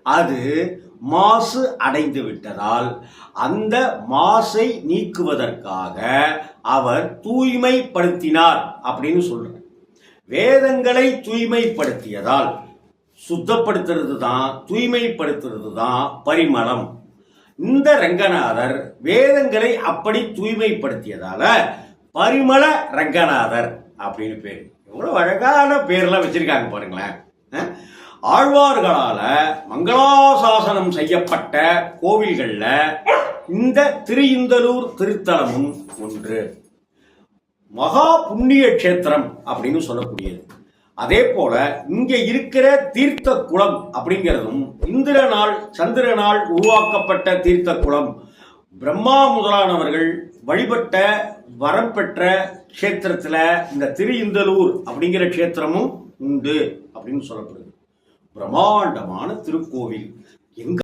அது மாசு அடைந்து விட்டதால் அந்த மாசை நீக்குவதற்காக அவர் தூய்மைப்படுத்தினார் அப்படின்னு சொல்றார். வேதங்களை தூய்மைப்படுத்தியதால், சுத்தப்படுத்துறது தான், தூய்மைப்படுத்துறது தான் பரிமளம். இந்த ரங்கநாதர் வேதங்களை அப்படி தூய்மைப்படுத்தியதால பரிமள ரங்கநாதர் அப்படின்னு பேர். எவ்வளவு அழகான பேர்லாம் வச்சிருக்காங்க பாருங்களேன். ஆழ்வார்களால மங்களாசாசனம் செய்யப்பட்ட கோவில்கள்ல இந்த திருஇந்தலூர் திருத்தலமும் ஒன்று. மகா புண்ணிய கஷேத்திரம் அப்படின்னு சொல்லக்கூடியது. அதே போல இங்க இருக்கிற தீர்த்த குளம் அப்படிங்கிறதும் இந்திரனால் சந்திரனால் உருவாக்கப்பட்ட தீர்த்த குளம். பிரம்மா முதலானவர்கள் வழிபட்ட வரம் பெற்ற கஷேத்திரத்துல இந்த திருஇந்தலூர் அப்படிங்கிற கஷேத்திரமும் உண்டு அப்படின்னு சொல்லப்படுது. பிரம்மாண்டமான திருக்கோவில். எங்க